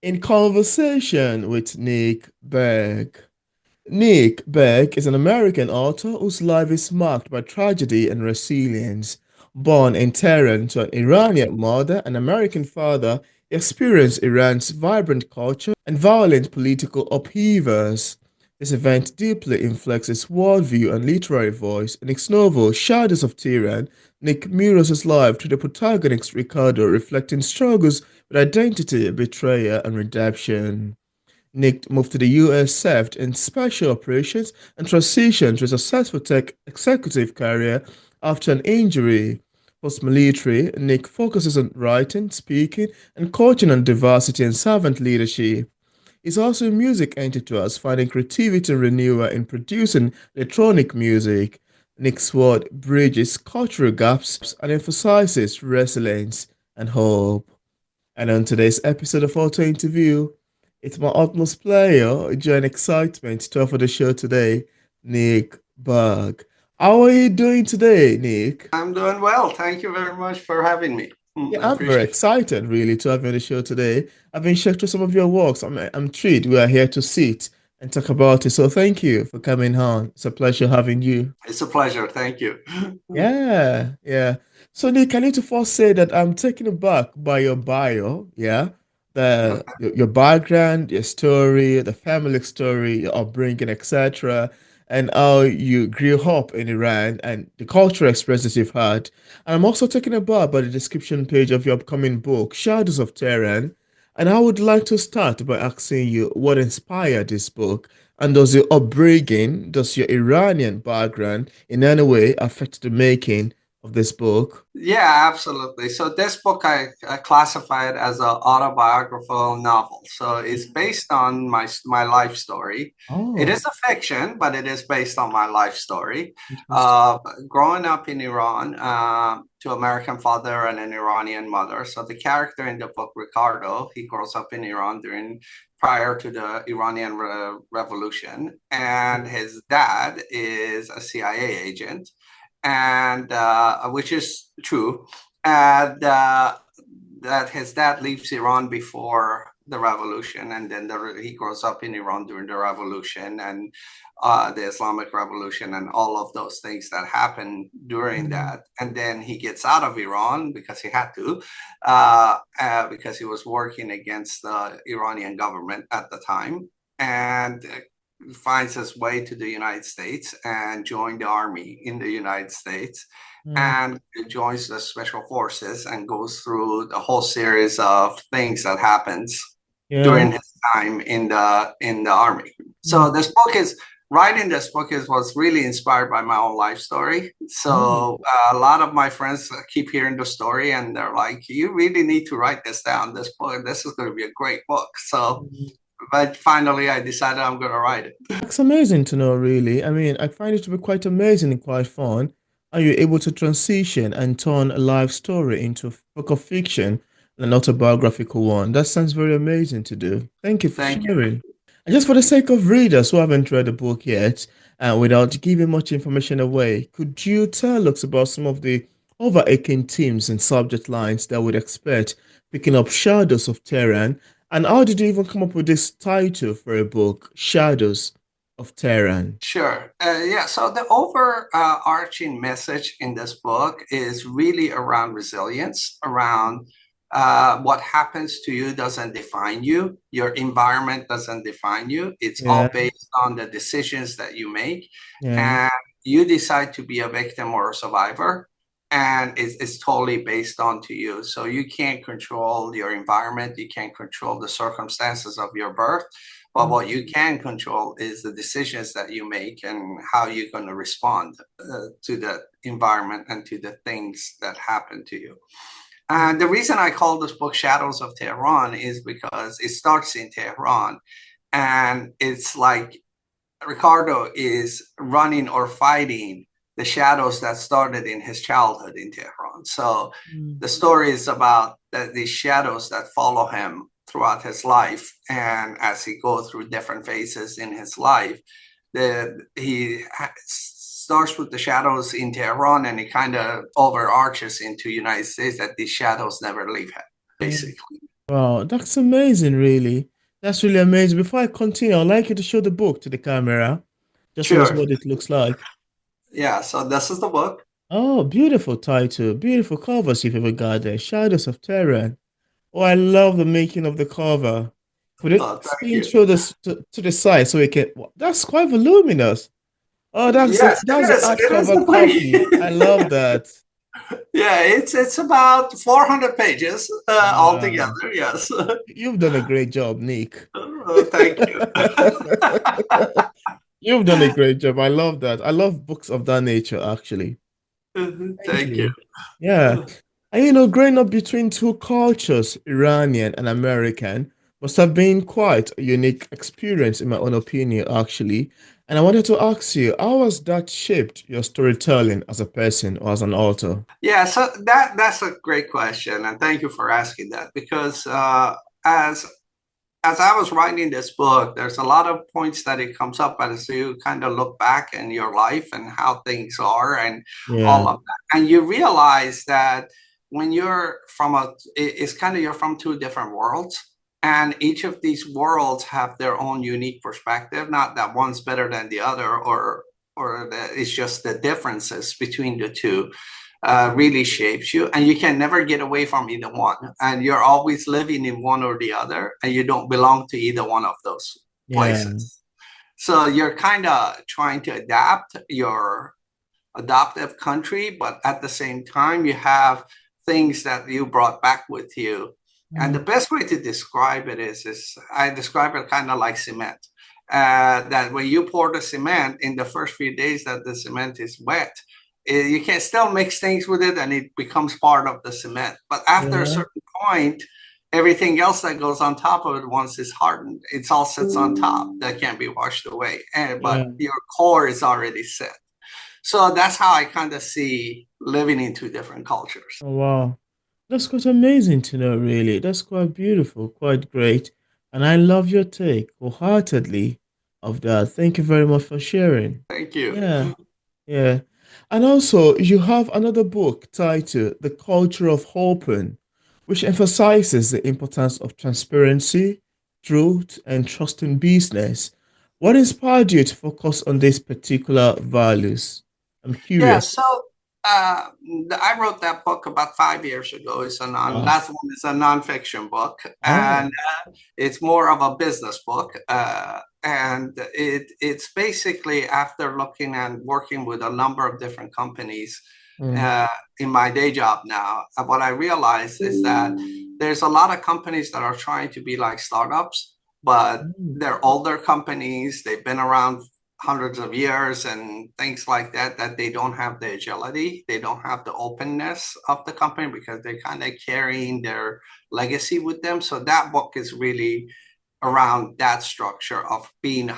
In conversation with Nick Berg. Nick Berg is an American author whose life is marked by tragedy and resilience. Born in Tehran to an Iranian mother and American father, he experienced Iran's vibrant culture and violent political upheavals. This event deeply inflects his worldview and literary voice. In his novel Shadows of Tehran, Nick mirrors his life to the protagonist Ricardo, reflecting struggles with identity, betrayal, and redemption. Nick moved to the US, served in special operations, and transitioned to a successful tech executive career after an injury. Post-military, Nick focuses on writing, speaking, and coaching on diversity and servant leadership. He's also a music enthusiast, finding creativity and renewal in producing electronic music. Nick's work bridges cultural gaps and emphasizes resilience and hope. And on today's episode of Auto Interview, it's my utmost pleasure, joy and excitement to offer the show today, Nick Berg. How are you doing today, Nick? I'm doing well. Thank you very much for having me. Yeah, I I'm very appreciate it. excited really to have you on the show today. I've been checked through some of your works. I'm thrilled we are here to sit and talk about it. So thank you for coming on. It's a pleasure having you. It's a pleasure. Thank you. Yeah, yeah. So Nick, I need to first say that I'm taken aback by your bio, yeah. Your background, your story, the family story, your upbringing, etc., and how you grew up in Iran and the cultural experiences you've had. And I'm also taken aback by the description page of your upcoming book, Shadows of Tehran. And I would like to start by asking you what inspired this book, and does your upbringing, does your Iranian background in any way affect the making of this book? Yeah, absolutely. So this book I classify it as an autobiographical novel. So it's based on my life story. It Oh, is a fiction, but it is based on my life story. interesting. Uh, Growing up in Iran, to American father and an Iranian mother. So the character in the book, Ricardo, he grows up in Iran during prior to the Iranian Revolution, and his dad is a CIA agent and which is true, and that his dad leaves Iran before the revolution, and then he grows up in Iran during the revolution and the Islamic Revolution and all of those things that happened during Mm, that. And then he gets out of Iran because he had to, because he was working against the Iranian government at the time. And finds his way to the United States and joined the army in the United States mm, and joins the special forces and goes through the whole series of things that happens yeah. during his time in the army. Mm, So this book is writing this book is was really inspired by my own life story. oh. So a lot of my friends keep hearing the story and they're like, "You really need to write this down. This book, this is going to be a great book." So, Mm. but finally, I decided I'm going to write it. It's amazing to know, really. I mean, I find it to be quite amazing and quite fun. Are you able to transition and turn a life story into a book of fiction and an autobiographical one? That sounds very amazing to do. Thank you for Thank you. sharing. And just for the sake of readers who haven't read the book yet, without giving much information away, could you tell us about some of the overarching themes and subject lines that we'd expect picking up Shadows of Tehran? And how did you even come up with this title for a book, Shadows of Tehran? Sure. Yeah. So the overarching message in this book is really around resilience, around what happens to you doesn't define you. Your environment doesn't define you. It's all Yeah, based on the decisions that you make. yeah. And you decide to be a victim or a survivor. And it's totally based on to you. So you can't control your environment. You can't control the circumstances of your birth. But Mm, what you can control is the decisions that you make and how you're going to respond to the environment and to the things that happen to you. And the reason I call this book Shadows of Tehran is because it starts in Tehran. And it's like Ricardo is running or fighting the shadows that started in his childhood in Tehran. So mm, the story is about these shadows that follow him throughout his life, and as he goes through different phases in his life, he starts with the shadows in Tehran, and it kind of overarches into United States that these shadows never leave him, mm. basically. Wow, that's amazing, really. That's really amazing. Before I continue, I'd like you to show the book to the camera, just show us Sure. what it looks like. Yeah, so this is the book. Oh, beautiful title, beautiful covers you've ever got there. Shadows of Tehran. Oh, I love the making of the cover. Put it Oh, thank screen you. through this to the side so we can. Wow, that's quite voluminous. Oh, Yes, that's it a is. It is hardcover the copy. I thing. love that. Yeah, it's about 400 pages Wow. altogether. Yes. You've done a great job, Nick. Thank you. You've done a great job. I love that. I love books of that nature, actually. Thank Thank you. you. Yeah. And growing up between two cultures, Iranian and American, must have been quite a unique experience, in my own opinion, actually. And I wanted to ask you, how has that shaped your storytelling as a person or as an author? Yeah, so that's a great question, and thank you for asking that because as as I was writing this book, there's a lot of points that it comes up as you kind of look back in your life and how things are and Yeah. all of that. And you realize that when you're it's kind of you're from two different worlds. And each of these worlds have their own unique perspective, not that one's better than the other or that it's just the differences between the two really shapes you, and you can never get away from either one. And you're always living in one or the other, and you don't belong to either one of those Yeah. places. So you're kind of trying to adapt your adoptive country, but at the same time, you have things that you brought back with you. And the Mm. best way to describe it is I describe it kind of like cement. That when you pour the cement in the first few days that the cement is wet, you can still mix things with it and it becomes part of the cement. But after a Yeah. certain point, everything else that goes on top of it once it's hardened, it's all sits on top that can't be washed away. But Yeah. your core is already set. So that's how I kind of see living in two different cultures. Oh, wow. That's quite amazing to know, really. That's quite beautiful, quite great. And I love your take wholeheartedly of that. Thank you very much for sharing. Thank you. Yeah, yeah. And also, you have another book titled The Culture of Open, which emphasizes the importance of transparency, truth, and trust in business. What inspired you to focus on these particular values? I'm Yeah, curious. so I wrote that book about 5 years ago. Wow. That one is a nonfiction book, Oh. and it's more of a business book. And it's basically after looking and working with a number of different companies Mm. uh, in my day job now. What I realized is that there's a lot of companies that are trying to be like startups, but Mm. they're older companies. They've been around hundreds of years and things like that, that they don't have the agility, they don't have the openness of the company because they're kind of carrying their legacy with them. So that book is really around that structure of being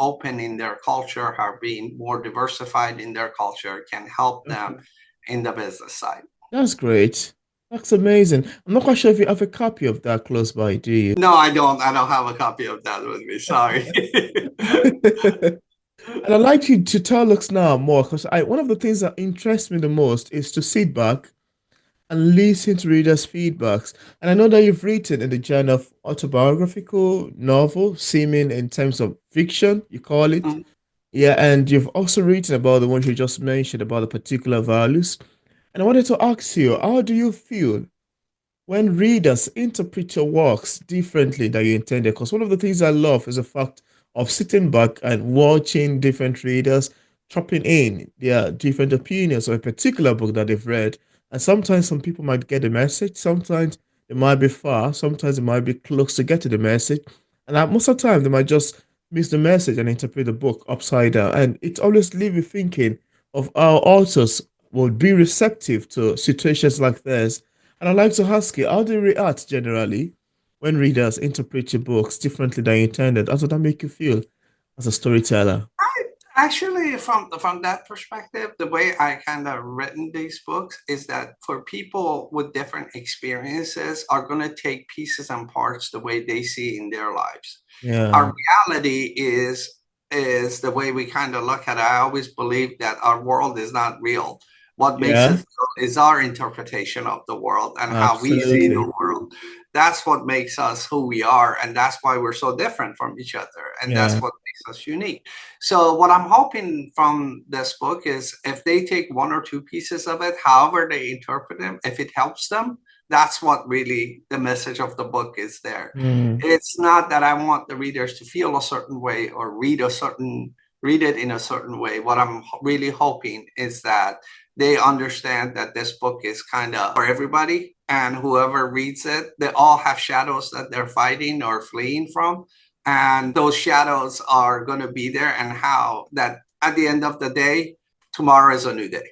open in their culture, how being more diversified in their culture can help them Okay. in the business side. That's great. That's amazing. I'm not quite sure if you have a copy of that close by, do you? No, I don't. I don't have a copy of that with me. Sorry. And I'd like you to tell us now more because I one of the things that interests me the most is to sit back and listen to readers' feedbacks. And I know that you've written in the genre of autobiographical novel, seeming in terms of fiction, you call it. Yeah, and you've also written about the ones you just mentioned about the particular values. And I wanted to ask you, how do you feel when readers interpret your works differently than you intended? Because one of the things I love is the fact of sitting back and watching different readers dropping in their different opinions of a particular book that they've read. And sometimes some people might get the message, sometimes it might be far, sometimes it might be close to get to the message. And most of the time, they might just miss the message and interpret the book upside down. And it always leaves you thinking of how authors would be receptive to situations like this. And I'd like to ask you, how do you react generally when readers interpret your books differently than you intended? How does that make you feel as a storyteller? Actually, from that perspective, the way I kind of written these books is that for people with different experiences are going to take pieces and parts the way they see in their lives. Yeah. Our reality is the way we kind of look at it. I always believe that our world is not real. What makes Yeah, us is our interpretation of the world and how we see absolutely. the world. That's what makes us who we are, and that's why we're so different from each other, and that's Yeah. what makes us unique. So what I'm hoping from this book is if they take one or two pieces of it, however they interpret them, if it helps them, that's what really the message of the book is there. Mm. It's not that I want the readers to feel a certain way or read it in a certain way. What I'm really hoping is that they understand that this book is kind of for everybody, and whoever reads it, they all have shadows that they're fighting or fleeing from, and those shadows are going to be there, and how that at the end of the day, tomorrow is a new day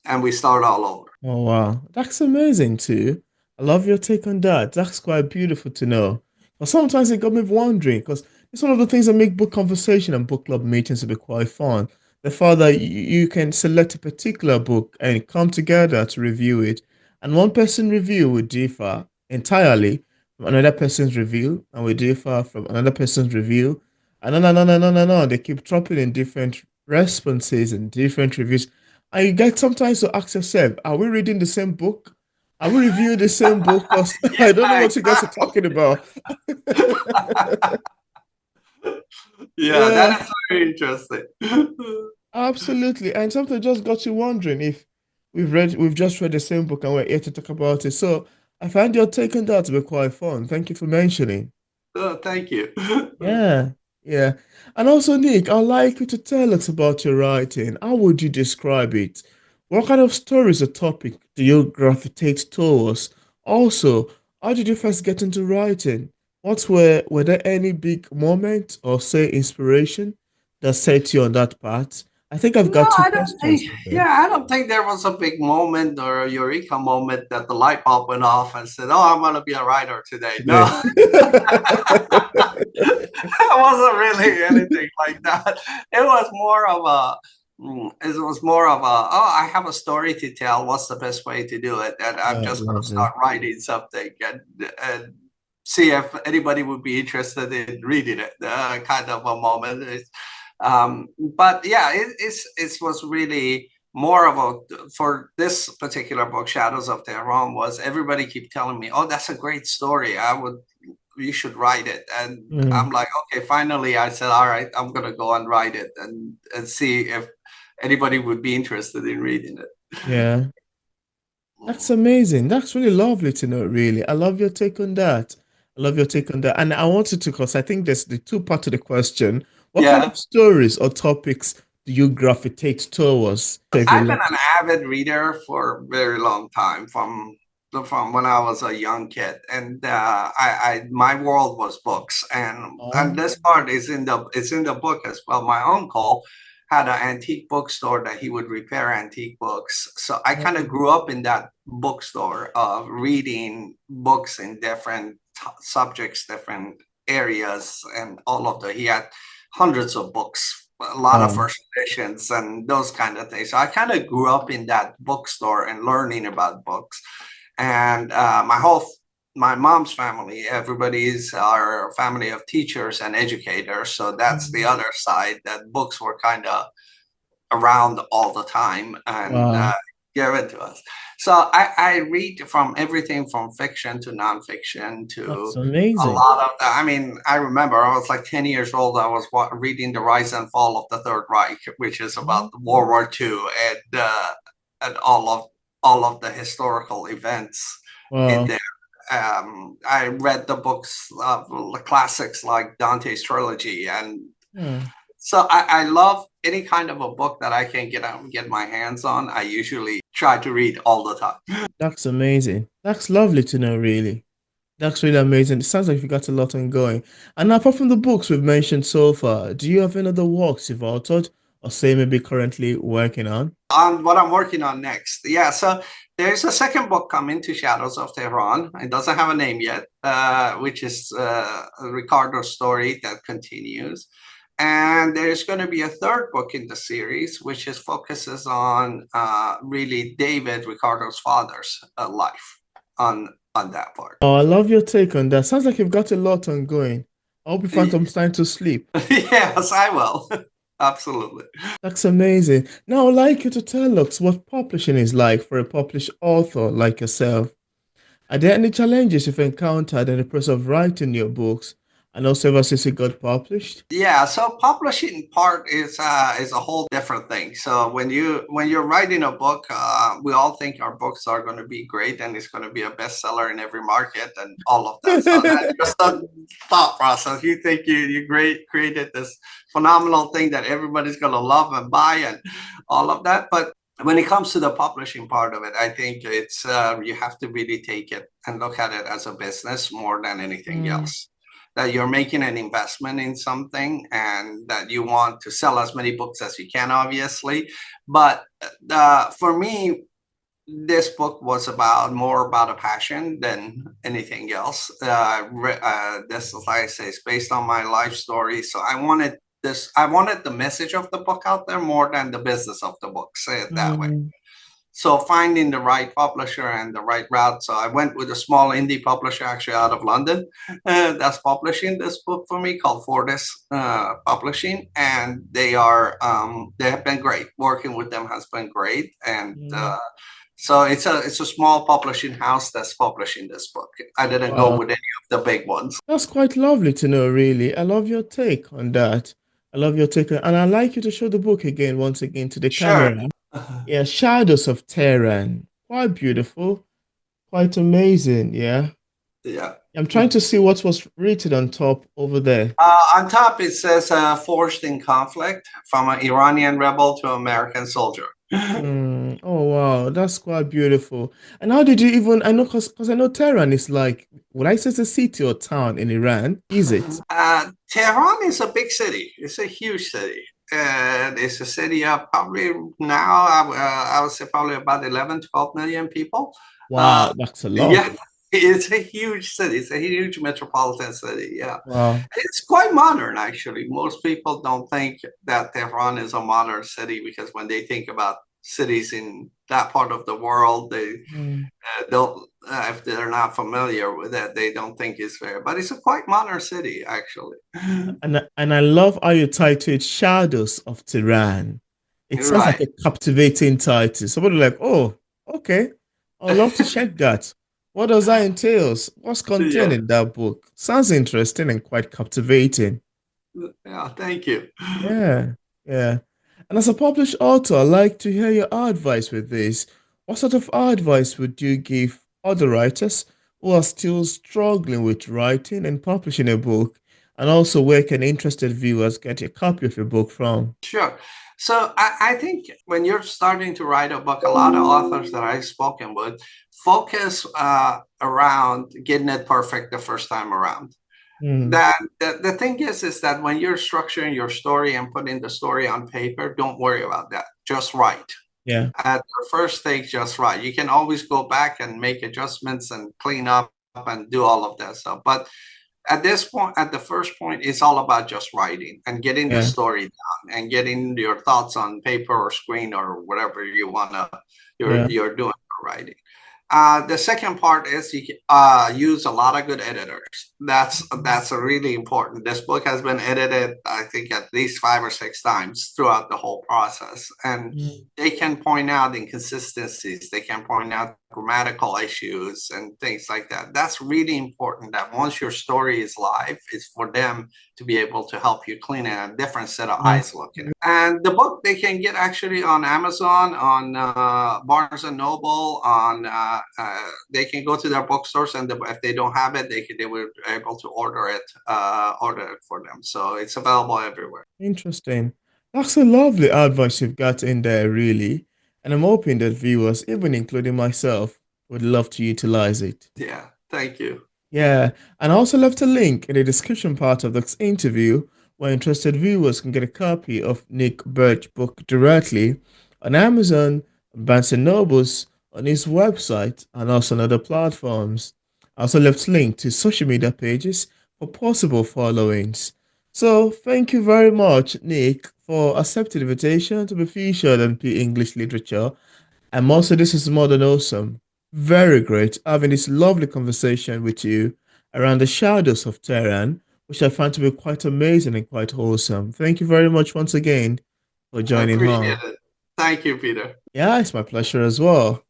and we start all over. Oh wow, that's amazing too. I love your take on that. That's quite beautiful to know. But sometimes it got me wondering because it's one of the things that make book conversation and book club meetings to be quite fun. The fact that you can select a particular book and come together to review it, and one person review would differ entirely from another person's review, and will differ from another person's review. And no. They keep dropping in different responses and different reviews. And you get sometimes to ask yourself, are we reading the same book? Are we reviewing the same book? Because I don't know Yeah, what you guys are exactly. talking about. Yeah, Yeah, that is very interesting. absolutely. And something just got you wondering if we've just read the same book and we're here to talk about it. So I find your take on that to be quite fun. Thank you for mentioning. Thank you. Yeah, yeah. And also, Nick, I'd like you to tell us about your writing. How would you describe it? What kind of stories or topic do you gravitate towards? Also, how did you first get into writing? Were there any big moments or say inspiration that set you on that path? I think I've No, got two I don't questions think, for yeah, them. I don't think there was a big moment or a eureka moment that the light bulb went off and said, "Oh, I'm going to be a writer today." No, Today. it wasn't really anything like that. It was more of it was more of oh, I have a story to tell. What's the best way to do it? And I'm Oh, just going to lovely. start writing something and see if anybody would be interested in reading it. Kind of a moment. But yeah, it was really more about for this particular book, Shadows of Tehran, was everybody keep telling me, "Oh, that's a great story. You should write it." And I'm Mm, like, okay, finally, I said, all right, I'm gonna go and write it and see if anybody would be interested in reading it. yeah. That's amazing. That's really lovely to know, really. I love your take on that. I love your take on that. And I wanted to, because I think there's the two part to the question. What kind Yeah, of stories or topics do you gravitate towards? If you I've been like an to. avid reader for a very long time, from when I was a young kid, and I my world was books, and Oh, this part is in the book as well. My uncle had an antique bookstore that he would repair antique books, so I kind of oh, grew up in that bookstore of reading books in different subjects, different areas, and all of the he had hundreds of books, a lot of wow. first editions and those kind of things. So I kind of grew up in that bookstore and learning about books. And my mom's family, everybody is our family of teachers and educators. So that's the Mm, other side, that books were kind of around all the time and wow. given to us. So I read from everything from fiction to nonfiction That's to a amazing. lot of, I mean, I remember I was like 10 years old. I was reading The Rise and Fall of the Third Reich, which is about Oh, World War II and all of the historical events in wow. there. I read the books of the classics like Dante's trilogy, and Yeah, so I love any kind of a book that I can get out and get my hands on. I usually try to read all the time. that's amazing. That's lovely to know, really. That's really amazing. It sounds like you got a lot on going. And apart from the books we've mentioned so far, do you have any other works you've authored or say maybe currently working on? On what I'm working on next. Yeah, so there's a second book coming to Shadows of Tehran. It doesn't have a name yet, which is Ricardo's story that continues. And there's going to be a third book in the series, which is focuses on really David, Ricardo's father's life on that part. Oh, I love your take on that. Sounds like you've got a lot on going. I hope you find some time to sleep. Yes, I will. Absolutely. That's amazing. Now, I'd like you to tell us what publishing is like for a published author like yourself. Are there any challenges you've encountered in the process of writing your books and also ever since you got published? Yeah, so publishing part is a whole different thing. So when you're writing a book, we all think our books are going to be great and it's going to be a bestseller in every market and all of that. So that's just a thought process. You think you great created this phenomenal thing that everybody's going to love and buy and all of that, but when it comes to the publishing part of it, I think it's you have to really take it and look at it as a business more than anything Mm, else, that you're making an investment in something and that you want to sell as many books as you can, obviously. But for me, this book was about more about a passion than anything else. This, like I say, is based on my life story. So I wanted the message of the book out there more than the business of the book, say it that way. mm, So finding the right publisher and the right route. So I went with a small indie publisher actually out of London that's publishing this book for me called Fortis Publishing, and they have been great. Working with them has been great, and mm. so it's a small publishing house that's publishing this book. I didn't go Wow, with any of the big ones. that's quite lovely to know, really. I love your take on that. I love your take, and I'd like you to show the book again, once again, to the Sure. camera. Yeah, Shadows of Tehran. Quite beautiful, quite amazing. Yeah. Yeah. I'm trying to see what was written on top over there. On top, it says forged in conflict from an Iranian rebel to American soldier. Mm, oh wow, that's quite beautiful. And how did you even? I know, cause I know Tehran is like, would I say it's a city or town in Iran? Is it? Tehran is a big city. It's a huge city. And it's a city of probably now, I would say probably about 11, 12 million people. Uh, Wow, that's a lot. yeah, it's a huge city. It's a huge metropolitan city. Yeah. Wow. It's quite modern, actually. Most people don't think that Tehran is a modern city because when they think about cities in that part of the world, they Mm. don't, if they're not familiar with it, they don't think it's fair. But it's a quite modern city, actually. And I love how you title it Shadows of Tehran. It sounds like Right. a captivating title. Somebody like, oh, okay. I'd love to check that. What does that entail? What's contained Yeah. in that book? Sounds interesting and quite captivating. Yeah. Thank you. Yeah, yeah. And as a published author, I'd like to hear your advice with this. What sort of advice would you give other writers who are still struggling with writing and publishing a book? And also, where can interested viewers get a copy of your book from? Sure. So I think when you're starting to write a book, a lot of authors that I've spoken with focus around getting it perfect the first time around. Mm, That the thing is that when you're structuring your story and putting the story on paper, don't worry about that. Just write. yeah, At the first stage, just write. You can always go back and make adjustments and clean up and do all of that stuff. But at this point, at the first point, it's all about just writing and getting the yeah, story down and getting your thoughts on paper or screen or whatever yeah, you're doing for writing. The second part is you use a lot of good editors. That's a really important. This book has been edited, I think, at least 5 or 6 times throughout the whole process, and mm, they can point out inconsistencies. They can point out grammatical issues and things like that. That's really important. That once your story is live, is for them to be able to help you clean it, a different set of yeah. eyes looking at. And the book they can get actually on Amazon, on Barnes and Noble, on they can go to their bookstores, and if they don't have it, they were able to order it for them. So it's available everywhere. Interesting. That's a lovely advice you've got in there, really. And I'm hoping that viewers, even including myself, would love to utilize it. Yeah, thank you. Yeah, and I also left a link in the description part of this interview where interested viewers can get a copy of Nick Berg's book directly on Amazon, Barnes& and Nobles, on his website, and also on other platforms. I also left link to social media pages for possible followings. So thank you very much, Nick, for accepting the invitation to be featured on P English Literature. And also, this is more than awesome. Very great having this lovely conversation with you around the shadows of Tehran. which I find to be quite amazing and quite wholesome. Thank you very much once again for I joining appreciate on. it. Thank you, Peter. Yeah, it's my pleasure as well.